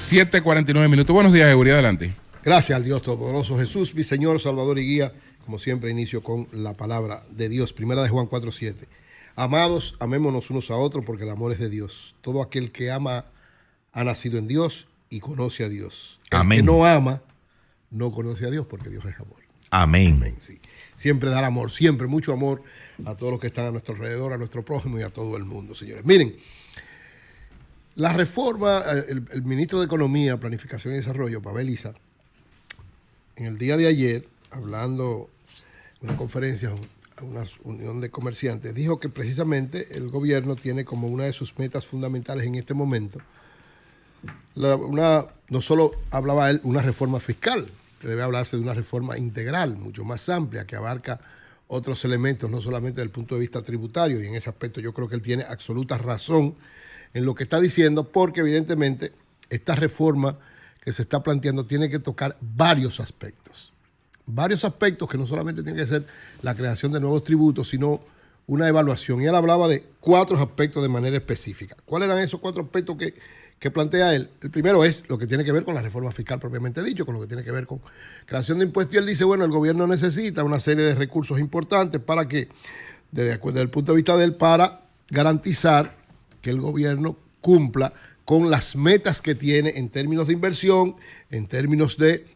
7:49. Buenos días, Eury, adelante. Gracias al Dios Todopoderoso Jesús, mi Señor, Salvador y Guía. Como siempre, inicio con la palabra de Dios. Primera de Juan 4:7. Amados, amémonos unos a otros porque el amor es de Dios. Todo aquel que ama ha nacido en Dios y conoce a Dios. El que no ama no conoce a Dios porque Dios es amor. Amén. Amén, sí. Siempre dar amor, siempre mucho amor a todos los que están a nuestro alrededor, a nuestro prójimo y a todo el mundo, señores. Miren, la reforma, el ministro de Economía, Planificación y Desarrollo, Pavel Isa, en el día de ayer, hablando en una conferencia a una unión de comerciantes, dijo que precisamente el gobierno tiene como una de sus metas fundamentales en este momento, no solo hablaba él una reforma fiscal, que debe hablarse de una reforma integral, mucho más amplia, que abarca otros elementos, no solamente desde el punto de vista tributario, y en ese aspecto yo creo que él tiene absoluta razón en lo que está diciendo, porque evidentemente esta reforma que se está planteando tiene que tocar varios aspectos que no solamente tiene que ser la creación de nuevos tributos, sino una evaluación. Y él hablaba de 4 aspectos de manera específica. ¿Cuáles eran esos 4 aspectos que plantea él? El primero es lo que tiene que ver con la reforma fiscal propiamente dicho, con lo que tiene que ver con creación de impuestos. Y él dice, bueno, el gobierno necesita una serie de recursos importantes para que, desde el punto de vista de él, para garantizar que el gobierno cumpla con las metas que tiene en términos de inversión, en términos de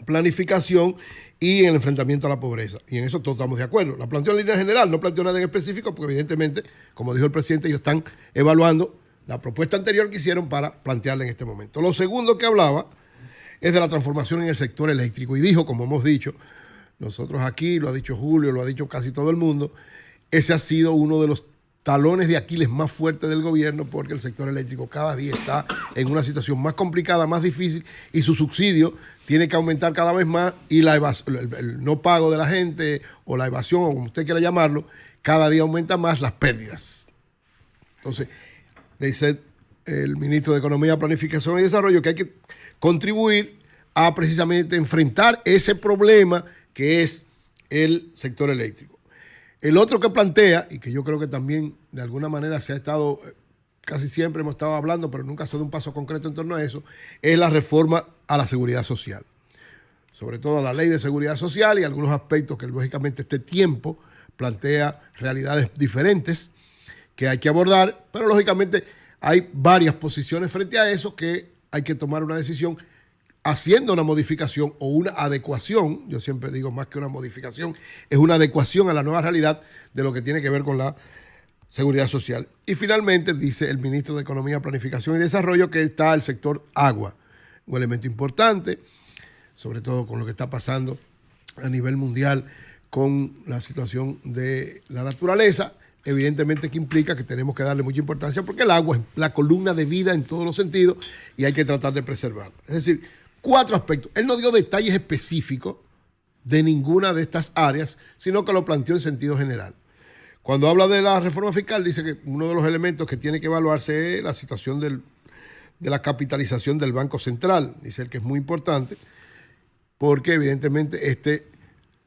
planificación y en el enfrentamiento a la pobreza. Y en eso todos estamos de acuerdo. La planteó en línea general, no planteó nada en específico, porque evidentemente, como dijo el presidente, ellos están evaluando la propuesta anterior que hicieron para plantearla en este momento. Lo segundo que hablaba es de la transformación en el sector eléctrico. Y dijo, como hemos dicho, nosotros aquí, lo ha dicho Julio, lo ha dicho casi todo el mundo, ese ha sido uno de los talones de Aquiles más fuertes del gobierno, porque el sector eléctrico cada día está en una situación más complicada, más difícil, y su subsidio tiene que aumentar cada vez más, y el no pago de la gente, o la evasión, o como usted quiera llamarlo, cada día aumenta más las pérdidas. Entonces, dice el ministro de Economía, Planificación y Desarrollo que hay que contribuir a precisamente enfrentar ese problema que es el sector eléctrico. El otro que plantea, y que yo creo que también de alguna manera se ha estado, casi siempre hemos estado hablando, pero nunca se da un paso concreto en torno a eso, es la reforma a la seguridad social. Sobre todo a la ley de seguridad social y algunos aspectos que lógicamente este tiempo plantea realidades diferentes que hay que abordar, pero lógicamente hay varias posiciones frente a eso que hay que tomar una decisión haciendo una modificación o una adecuación. Yo siempre digo, más que una modificación, es una adecuación a la nueva realidad de lo que tiene que ver con la seguridad social. Y finalmente, dice el ministro de Economía, Planificación y Desarrollo, que está el sector agua, un elemento importante, sobre todo con lo que está pasando a nivel mundial con la situación de la naturaleza, evidentemente que implica que tenemos que darle mucha importancia porque el agua es la columna de vida en todos los sentidos y hay que tratar de preservarla. Es decir, 4 aspectos. Él no dio detalles específicos de ninguna de estas áreas, sino que lo planteó en sentido general. Cuando habla de la reforma fiscal, dice que uno de los elementos que tiene que evaluarse es la situación de la capitalización del Banco Central. Dice él que es muy importante porque evidentemente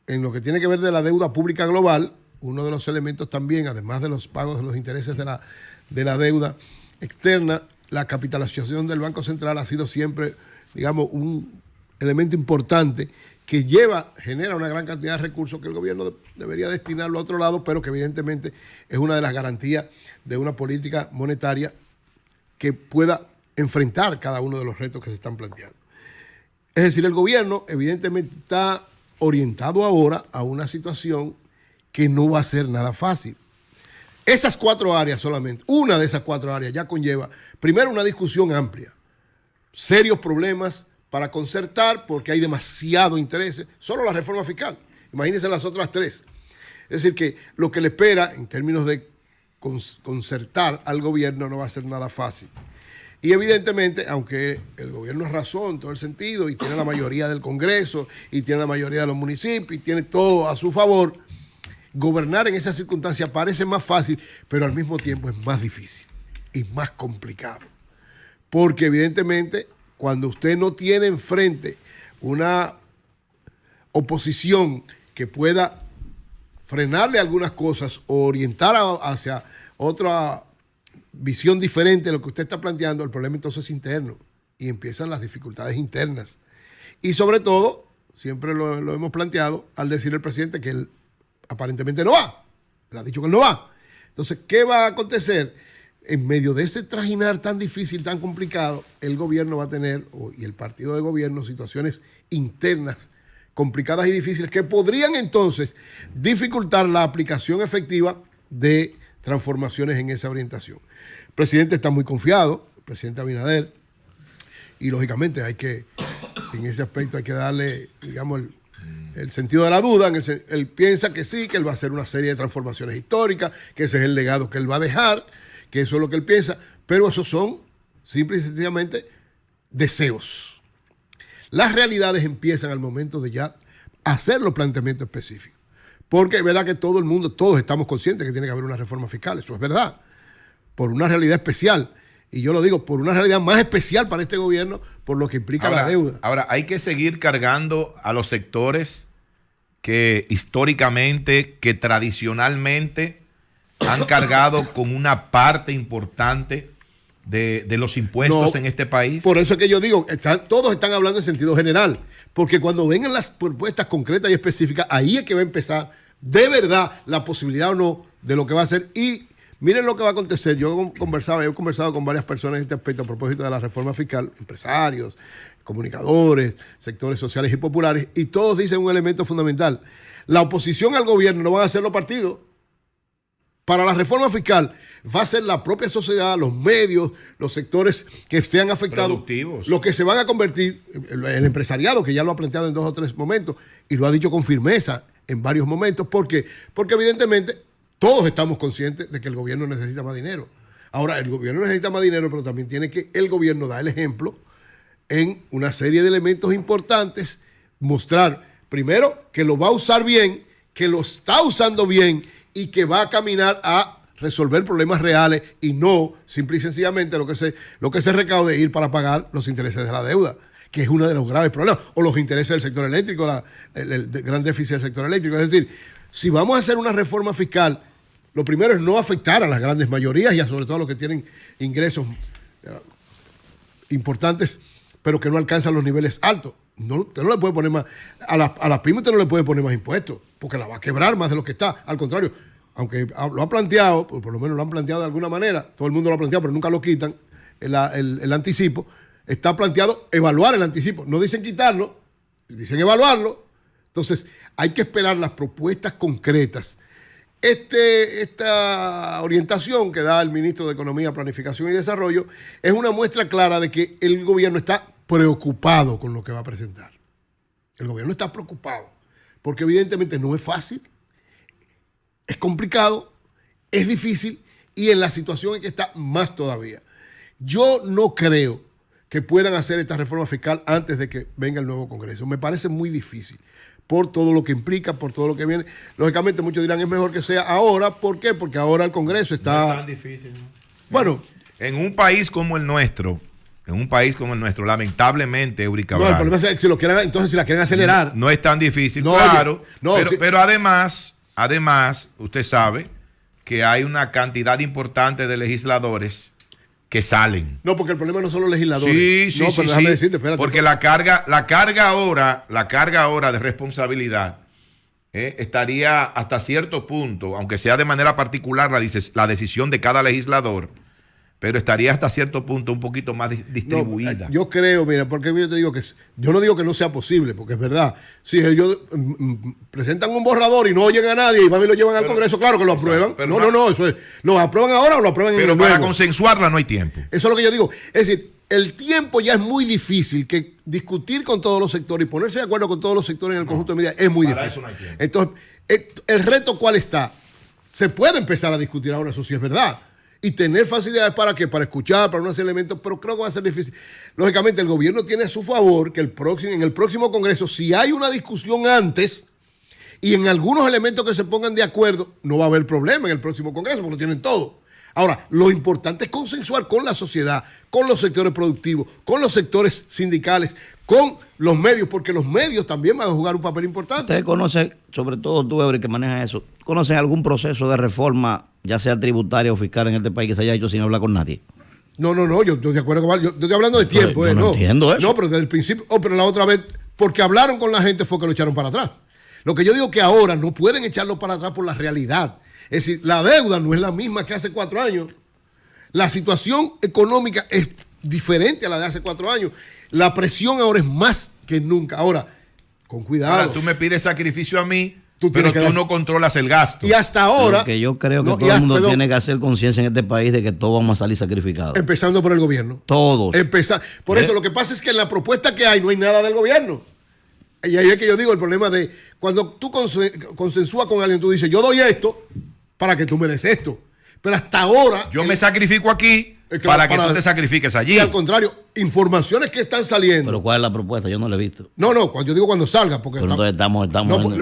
en lo que tiene que ver de la deuda pública global, uno de los elementos también, además de los pagos de los intereses de la deuda externa, la capitalización del Banco Central ha sido siempre, digamos, un elemento importante que genera una gran cantidad de recursos que el gobierno debería destinarlo a otro lado, pero que evidentemente es una de las garantías de una política monetaria que pueda enfrentar cada uno de los retos que se están planteando. Es decir, el gobierno evidentemente está orientado ahora a una situación que no va a ser nada fácil. Esas 4 áreas solamente, una de esas 4 áreas ya conlleva, primero, una discusión amplia, serios problemas para concertar porque hay demasiado interés, solo la reforma fiscal, imagínense las otras 3. Es decir, que lo que le espera en términos de concertar al gobierno no va a ser nada fácil. Y evidentemente, aunque el gobierno es razón en todo el sentido y tiene la mayoría del Congreso y tiene la mayoría de los municipios y tiene todo a su favor, gobernar en esas circunstancias parece más fácil, pero al mismo tiempo es más difícil y más complicado. Porque evidentemente, cuando usted no tiene enfrente una oposición que pueda frenarle algunas cosas o orientar hacia otra visión diferente de lo que usted está planteando, el problema entonces es interno. y empiezan las dificultades internas. Y sobre todo, siempre lo hemos planteado, al decir el presidente que él aparentemente no va. Él ha dicho que él no va. Entonces, ¿qué va a acontecer? En medio de ese trajinar tan difícil, tan complicado, el gobierno va a tener, y el partido de gobierno, situaciones internas complicadas y difíciles que podrían entonces dificultar la aplicación efectiva de transformaciones en esa orientación. El presidente está muy confiado, el presidente Abinader, y lógicamente en ese aspecto hay que darle, digamos, el sentido de la duda. Él piensa que sí, que él va a hacer una serie de transformaciones históricas, que ese es el legado que él va a dejar, que eso es lo que él piensa, pero esos son simple y sencillamente deseos. Las realidades empiezan al momento de ya hacer los planteamientos específicos. Porque es verdad que todos estamos conscientes que tiene que haber una reforma fiscal, eso es verdad, por una realidad especial. Y yo lo digo, por una realidad más especial para este gobierno, por lo que implica la deuda. Ahora, hay que seguir cargando a los sectores que históricamente, que tradicionalmente han cargado con una parte importante de los impuestos en este país. Por eso es que yo digo, todos están hablando en sentido general, porque cuando vengan las propuestas concretas y específicas, ahí es que va a empezar de verdad la posibilidad o no de lo que va a hacer. Y miren lo que va a acontecer. He conversado con varias personas en este aspecto a propósito de la reforma fiscal, empresarios, comunicadores, sectores sociales y populares, y todos dicen un elemento fundamental. La oposición al gobierno no van a ser los partidos. Para la reforma fiscal va a ser la propia sociedad, los medios, los sectores que sean afectados, los que se van a convertir, el empresariado, que ya lo ha planteado en 2 o 3 momentos y lo ha dicho con firmeza en varios momentos. ¿Por qué? Porque evidentemente todos estamos conscientes de que el gobierno necesita más dinero. Ahora, el gobierno necesita más dinero, pero también tiene que el gobierno dar el ejemplo en una serie de elementos importantes, mostrar primero que lo va a usar bien, que lo está usando bien y que va a caminar a resolver problemas reales y no simple y sencillamente lo que se recaude ir para pagar los intereses de la deuda, que es uno de los graves problemas, o los intereses del sector eléctrico, el gran déficit del sector eléctrico. Es decir, si vamos a hacer una reforma fiscal, lo primero es no afectar a las grandes mayorías y sobre todo a los que tienen ingresos importantes, pero que no alcanzan los niveles altos. Usted no le puede poner más, a las pymes usted no le puede poner más impuestos, porque la va a quebrar más de lo que está. Al contrario, aunque lo ha planteado, por lo menos lo han planteado de alguna manera, todo el mundo lo ha planteado, pero nunca lo quitan, el anticipo, está planteado evaluar el anticipo. No dicen quitarlo, dicen evaluarlo. Entonces, hay que esperar las propuestas concretas. Esta orientación que da el ministro de Economía, Planificación y Desarrollo es una muestra clara de que el gobierno está preocupado con lo que va a presentar. El gobierno está preocupado, porque evidentemente no es fácil, es complicado, es difícil y en la situación en que está más todavía. Yo no creo que puedan hacer esta reforma fiscal antes de que venga el nuevo Congreso. Me parece muy difícil por todo lo que implica, por todo lo que viene. Lógicamente muchos dirán es mejor que sea ahora. ¿Por qué? Porque ahora el Congreso está... No es tan difícil, ¿no? Bueno. En un país como el nuestro, lamentablemente, Eury Cabral, no, el problema es que si la quieren acelerar. No es tan difícil, no, claro. Oye, pero además, usted sabe que hay una cantidad importante de legisladores que salen. No, porque el problema no son los legisladores. Sí, pero déjame decirte, espérate. Porque la carga ahora de responsabilidad estaría hasta cierto punto, aunque sea de manera particular la decisión de cada legislador, pero estaría hasta cierto punto un poquito más distribuida. No, yo creo, mira, porque yo te digo que yo no digo que no sea posible, porque es verdad. Si ellos presentan un borrador y no oyen a nadie y van y lo llevan al Congreso, claro que lo aprueban. No, eso es. ¿Lo aprueban ahora o lo aprueban en el nuevo? Pero para consensuarla no hay tiempo. Eso es lo que yo digo. Es decir, el tiempo ya es muy difícil, que discutir con todos los sectores y ponerse de acuerdo con todos los sectores en el conjunto de medidas es muy difícil. Eso no hay tiempo. Entonces, ¿el reto cuál está? Se puede empezar a discutir ahora, eso sí es verdad. Y tener facilidades para qué, para escuchar, para unos elementos, pero creo que va a ser difícil. Lógicamente, el gobierno tiene a su favor que en el próximo Congreso, si hay una discusión antes y en algunos elementos que se pongan de acuerdo, no va a haber problema en el próximo Congreso, porque lo tienen todo. Ahora, lo importante es consensuar con la sociedad, con los sectores productivos, con los sectores sindicales, con los medios, porque los medios también van a jugar un papel importante. ¿Ustedes conocen, sobre todo tú, Eury, que manejas eso, conocen algún proceso de reforma, ya sea tributaria o fiscal en este país, que se haya hecho sin hablar con nadie? No, yo estoy de acuerdo con yo estoy hablando de tiempo, yo no entiendo eso. No, pero desde el principio, pero la otra vez, porque hablaron con la gente fue que lo echaron para atrás. Lo que yo digo que ahora no pueden echarlo para atrás por la realidad. Es decir, la deuda no es la misma que hace 4 años. La situación económica es diferente a la de hace 4 años. La presión ahora es más que nunca. Ahora, con cuidado. Ahora tú me pides sacrificio a mí, Tú pero tienes que tú no controlas el gasto. Y hasta ahora. Lo que yo creo que todo el mundo tiene que hacer conciencia en este país de que todos vamos a salir sacrificados. Empezando por el gobierno. Todos. Por eso lo que pasa es que en la propuesta que hay no hay nada del gobierno. Y ahí es que yo digo el problema de cuando tú consensúas con alguien, tú dices, yo doy esto para que tú me des esto. Pero hasta ahora. Yo me sacrifico aquí para que tú te sacrifiques allí. Y al contrario, informaciones que están saliendo. Pero ¿cuál es la propuesta? Yo no la he visto. No, yo digo cuando salga. Porque pero entonces estamos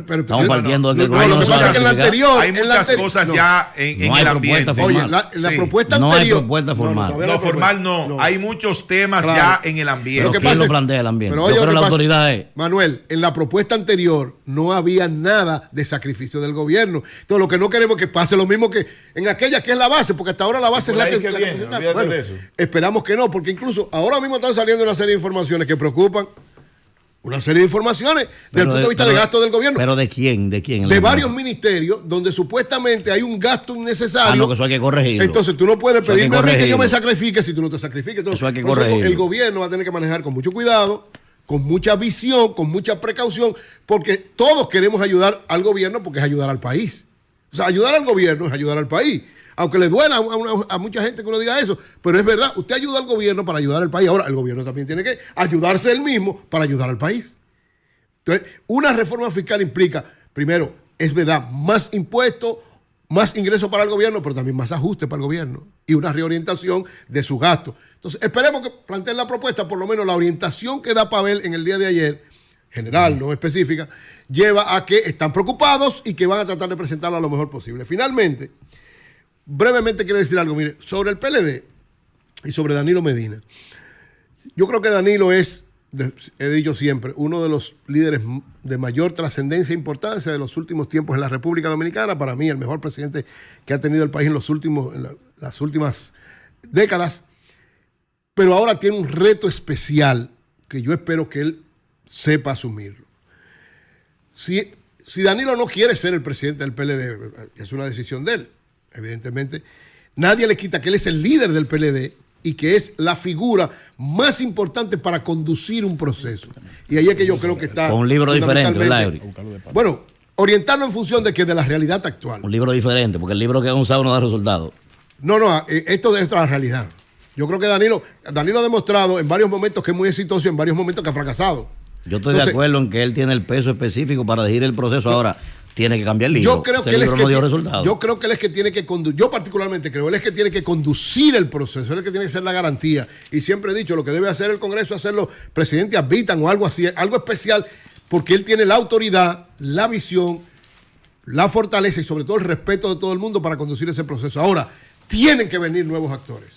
pero partiendo de que lo que pasa es que en la anterior. Hay muchas cosas ya en el ambiente. Oye, la propuesta anterior. No hay propuesta formal. No, formal no. Hay muchos temas ya en el ambiente. Pero ¿quién lo plantea el ambiente? Pero yo creo que la autoridad es. Manuel, en la propuesta anterior no había nada de sacrificio del gobierno. Entonces, lo que no queremos es que pase lo mismo que en aquella que es la base, porque hasta ahora la base es la que presenta. Bueno, esperamos que no, porque incluso ahora mismo están saliendo una serie de informaciones que preocupan. Una serie de informaciones desde el punto de vista de gasto del gobierno. ¿Pero de quién? ¿De quién? De varios ministerios donde supuestamente hay un gasto innecesario. No, que eso hay que corregirlo. Entonces tú no puedes pedirme a mí que yo me sacrifique si tú no te sacrifiques. Entonces, eso hay que corregirlo. El gobierno va a tener que manejar con mucho cuidado, con mucha visión, con mucha precaución, porque todos queremos ayudar al gobierno porque es ayudar al país. O sea, ayudar al gobierno es ayudar al país. Aunque le duela a mucha gente que uno diga eso, pero es verdad, usted ayuda al gobierno para ayudar al país. Ahora, el gobierno también tiene que ayudarse él mismo para ayudar al país. Entonces, una reforma fiscal implica, primero, es verdad, más impuestos, más ingresos para el gobierno, pero también más ajustes para el gobierno y una reorientación de sus gastos. Entonces, esperemos que planteen la propuesta, por lo menos la orientación que da Pavel en el día de ayer, general, no específica, lleva a que están preocupados y que van a tratar de presentarlo lo mejor posible. Finalmente, brevemente quiero decir algo, mire, sobre el PLD y sobre Danilo Medina. Yo creo que Danilo es, he dicho siempre, uno de los líderes de mayor trascendencia e importancia de los últimos tiempos en la República Dominicana. Para mí, el mejor presidente que ha tenido el país en las últimas décadas. Pero ahora tiene un reto especial que yo espero que él sepa asumirlo. Si Danilo no quiere ser el presidente del PLD, es una decisión de él. Evidentemente, nadie le quita que él es el líder del PLD y que es la figura más importante para conducir un proceso. Y ahí es que yo creo que está... Con un libro diferente, ¿verdad? Bueno, orientarlo en función de la realidad actual. Un libro diferente, porque el libro que han usado no da resultado. No, esto es la realidad. Yo creo que Danilo ha demostrado en varios momentos que es muy exitoso y en varios momentos que ha fracasado. Yo estoy de acuerdo en que él tiene el peso específico para dirigir el proceso. Ahora tiene que cambiar el libro. Yo creo que él es que tiene que conducir. Yo particularmente creo él es que tiene que conducir el proceso, él es que tiene que ser la garantía. Y siempre he dicho, lo que debe hacer el Congreso es hacerlo presidente habitan o algo así, algo especial, porque él tiene la autoridad, la visión, la fortaleza y sobre todo el respeto de todo el mundo para conducir ese proceso. Ahora, tienen que venir nuevos actores.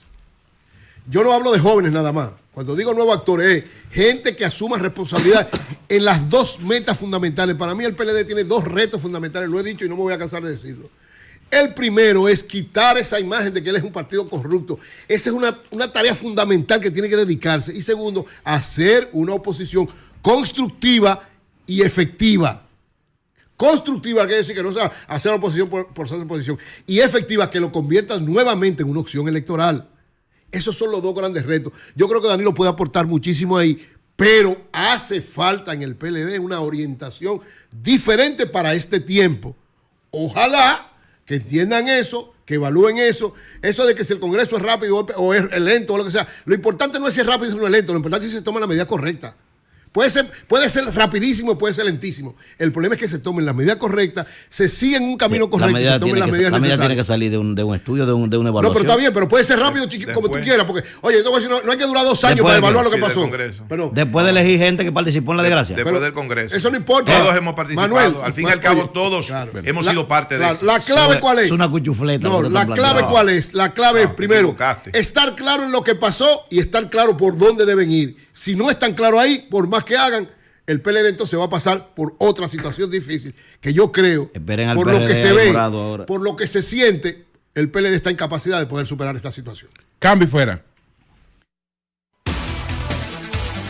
Yo no hablo de jóvenes nada más. Cuando digo nuevos actores, es gente que asuma responsabilidad en las dos metas fundamentales. Para mí el PLD tiene dos retos fundamentales, lo he dicho y no me voy a cansar de decirlo. El primero es quitar esa imagen de que él es un partido corrupto. Esa es una tarea fundamental que tiene que dedicarse. Y segundo, hacer una oposición constructiva y efectiva. Constructiva quiere decir que no sea hacer oposición por ser oposición. Y efectiva, que lo convierta nuevamente en una opción electoral. Esos son los dos grandes retos. Yo creo que Danilo puede aportar muchísimo ahí, pero hace falta en el PLD una orientación diferente para este tiempo. Ojalá que entiendan eso, que evalúen eso. Eso de que si el Congreso es rápido o es lento o lo que sea. Lo importante no es si es rápido o no es lento. Lo importante es si se toma la medida correcta. Puede ser rapidísimo, puede ser lentísimo. El problema es que se tomen las medidas correctas, se siguen un camino correcto y se tomen las medidas necesarias. La medida tiene que salir de un estudio, de una evaluación. No, pero está bien, pero puede ser rápido como tú quieras. Porque, oye, no hay que durar 2 años para evaluar lo que pasó. Pero, después de elegir gente que participó en la desgracia. Después del Congreso. Eso no importa. Todos hemos participado. Manuel, al fin y al cabo, todos hemos sido parte de eso. ¿La clave cuál es? Es una cuchufleta. No, la clave cuál es. La clave es, primero, estar claro en lo que pasó y estar claro por dónde deben ir. Si no están claros ahí, por más que hagan, el PLD entonces va a pasar por otra situación difícil que yo creo, por lo que se ve, por lo que se siente, el PLD está en capacidad de poder superar esta situación. Cambio y fuera.